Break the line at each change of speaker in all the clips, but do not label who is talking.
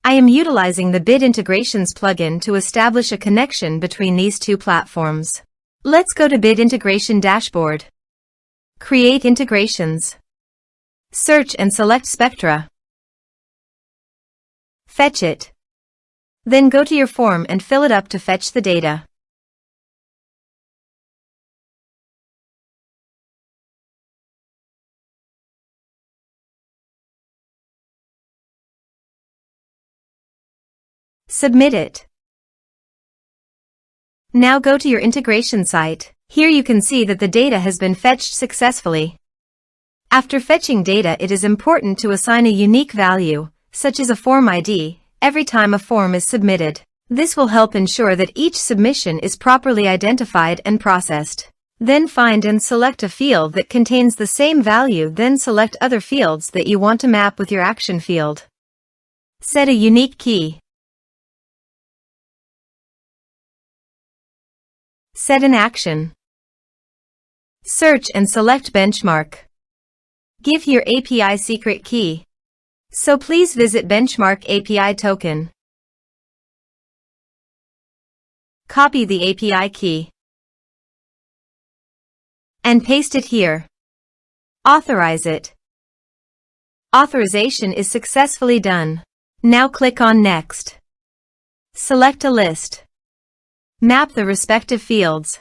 I am utilizing the Bid Integrations plugin to establish a connection between these two platforms. Let's go to Bid Integration Dashboard. Create integrations. Search and select Spectra. Fetch it. Then go to your form and fill it up to fetch the data. Submit it. Now go to your integration site. Here you can see that the data has been fetched successfully. After fetching data, it is important to assign a unique value, such as a form ID, every time a form is submitted. This will help ensure that each submission is properly identified and processed. Then find and select a field that contains the same value, then select other fields that you want to map with your action field. Set a unique key. Set an action. Search and select benchmark. Give your API secret key. So please visit benchmark API token. Copy the API key and paste it here. Authorize it. Authorization is successfully done. Now click on Next. Select a list. Map the respective fields.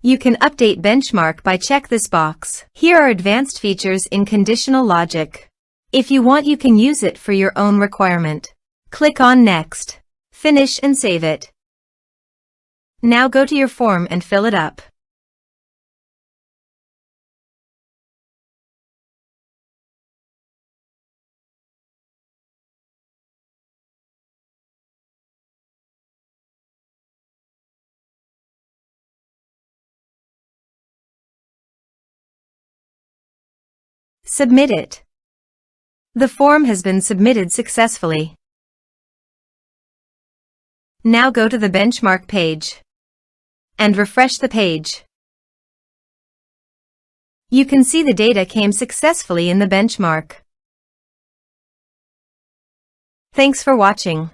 You can update benchmark by check this box. Here are advanced features in conditional logic. If you want, you can use it for your own requirement. Click on Next. Finish and save it. Now go to your form and fill it up. Submit it. The form has been submitted successfully. Now go to the benchmark page and refresh the page. You can see the data came successfully in the benchmark. Thanks for watching.